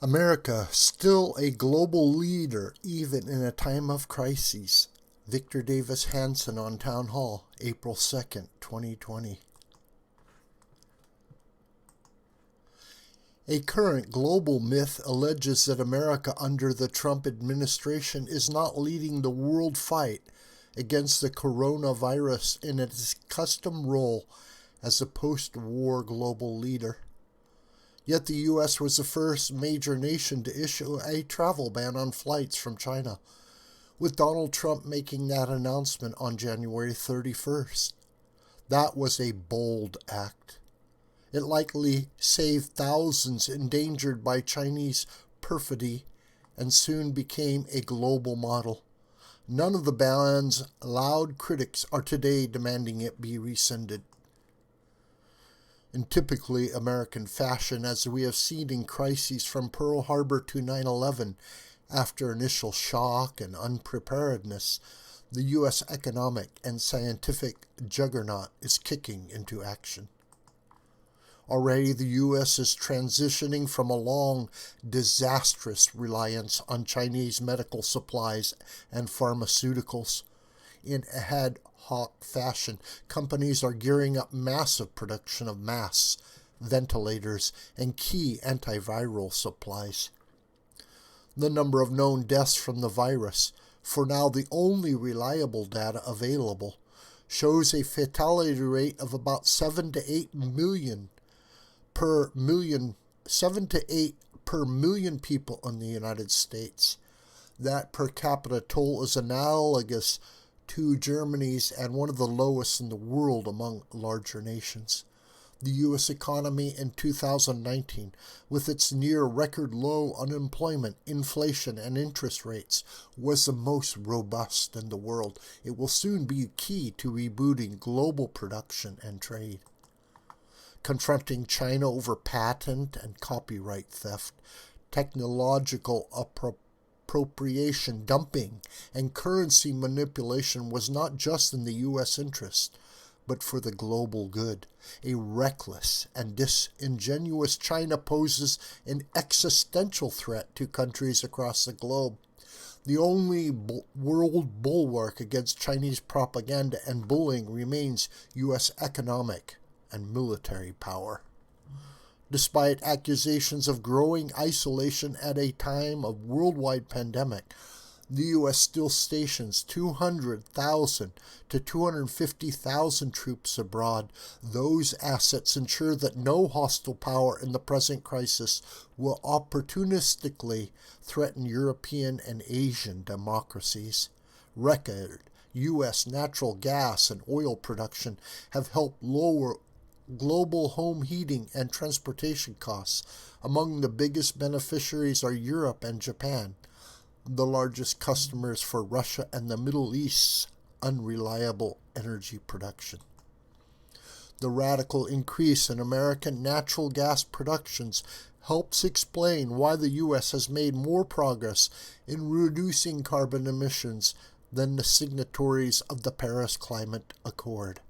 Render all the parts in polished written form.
America, still a global leader even in a time of crises. Victor Davis Hanson on Townhall, April 2nd, 2020. A current global myth alleges that America under the Trump administration is not leading the world fight against the coronavirus in its custom role as a post-war global leader. Yet the U.S. was the first major nation to issue a travel ban on flights from China, with Donald Trump making that announcement on January 31st. That was a bold act. It likely saved thousands endangered by Chinese perfidy and soon became a global model. None of the ban's loud critics are today demanding it be rescinded. In typically American fashion, as we have seen in crises from Pearl Harbor to 9/11, after initial shock and unpreparedness, the U.S. economic and scientific juggernaut is kicking into action. Already the U.S. is transitioning from a long, disastrous reliance on Chinese medical supplies and pharmaceuticals. In ad hoc fashion, companies are gearing up massive production of masks, ventilators, and key antiviral supplies. The number of known deaths from the virus, for now the only reliable data available, shows a fatality rate of about 7 to 8 million per million, 7 to 8 per million people in the United States. That per capita toll is analogous to Germany's and one of the lowest in the world among larger nations. The U.S. economy in 2019, with its near record low unemployment, inflation, and interest rates, was the most robust in the world. It will soon be key to rebooting global production and trade. Confronting China over patent and copyright theft, technological appropriation dumping, and currency manipulation was not just in the U.S. interest, but for the global good. A reckless and disingenuous China poses an existential threat to countries across the globe. The only world bulwark against Chinese propaganda and bullying remains U.S. economic and military power. Despite accusations of growing isolation at a time of worldwide pandemic, the U.S. still stations 200,000 to 250,000 troops abroad. Those assets ensure that no hostile power in the present crisis will opportunistically threaten European and Asian democracies. Record U.S. natural gas and oil production have helped lower global home heating and transportation costs. Among the biggest beneficiaries are Europe and Japan, the largest customers for Russia and the Middle East's unreliable energy production. The radical increase in American natural gas productions helps explain why the U.S. has made more progress in reducing carbon emissions than the signatories of the Paris Climate Accord.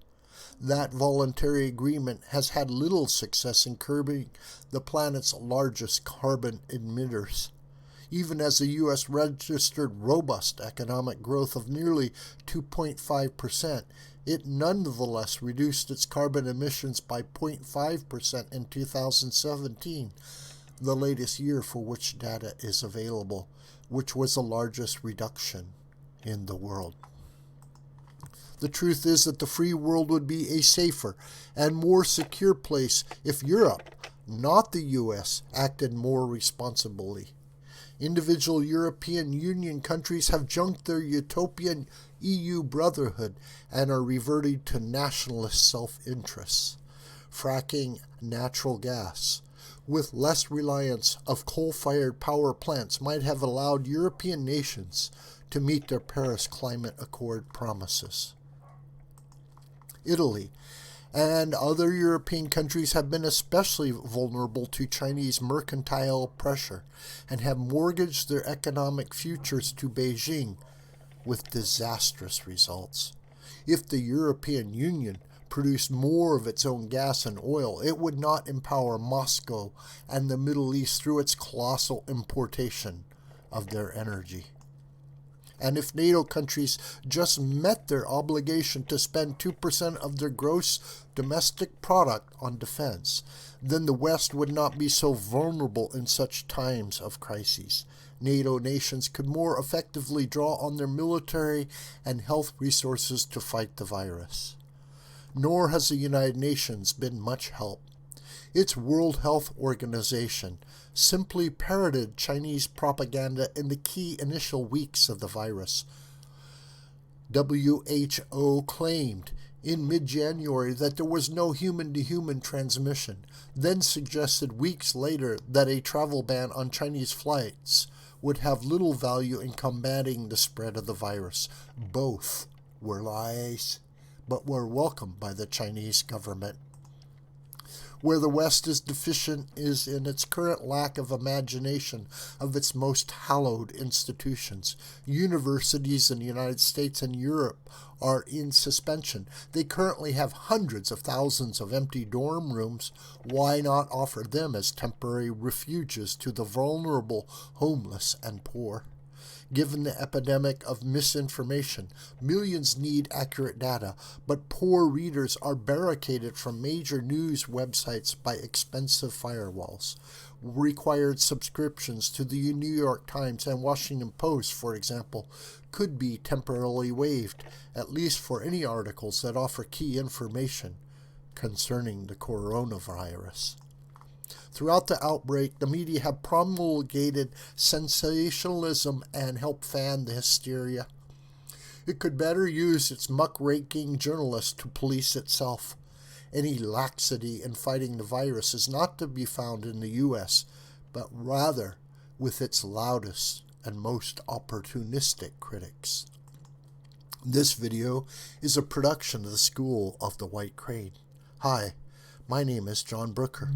That voluntary agreement has had little success in curbing the planet's largest carbon emitters. Even as the U.S. registered robust economic growth of nearly 2.5%, it nonetheless reduced its carbon emissions by 0.5% in 2017, the latest year for which data is available, which was the largest reduction in the world. The truth is that the free world would be a safer and more secure place if Europe, not the U.S., acted more responsibly. Individual European Union countries have junked their utopian EU brotherhood and are reverting to nationalist self-interests. Fracking natural gas, with less reliance of coal-fired power plants, might have allowed European nations to meet their Paris Climate Accord promises. Italy and other European countries have been especially vulnerable to Chinese mercantile pressure and have mortgaged their economic futures to Beijing with disastrous results. If the European Union produced more of its own gas and oil, it would not empower Moscow and the Middle East through its colossal importation of their energy. And if NATO countries just met their obligation to spend 2% of their gross domestic product on defense, then the West would not be so vulnerable in such times of crises. NATO nations could more effectively draw on their military and health resources to fight the virus. Nor has the United Nations been much help. Its World Health Organization simply parroted Chinese propaganda in the key initial weeks of the virus. WHO claimed in mid-January that there was no human-to-human transmission, then suggested weeks later that a travel ban on Chinese flights would have little value in combating the spread of the virus. Both were lies, but were welcomed by the Chinese government. Where the West is deficient is in its current lack of imagination of its most hallowed institutions. Universities in the United States and Europe are in suspension. They currently have hundreds of thousands of empty dorm rooms. Why not offer them as temporary refuges to the vulnerable, homeless, and poor? Given the epidemic of misinformation, millions need accurate data, but poor readers are barricaded from major news websites by expensive firewalls. Required subscriptions to the New York Times and Washington Post, for example, could be temporarily waived, at least for any articles that offer key information concerning the coronavirus. Throughout the outbreak, the media have promulgated sensationalism and helped fan the hysteria. It could better use its muckraking journalists to police itself. Any laxity in fighting the virus is not to be found in the U.S., but rather with its loudest and most opportunistic critics. This video is a production of the School of the White Crane. Hi, my name is John Brooker.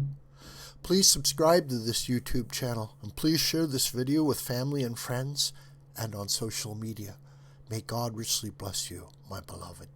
Please subscribe to this YouTube channel, and please share this video with family and friends and on social media. May God richly bless you, my beloved.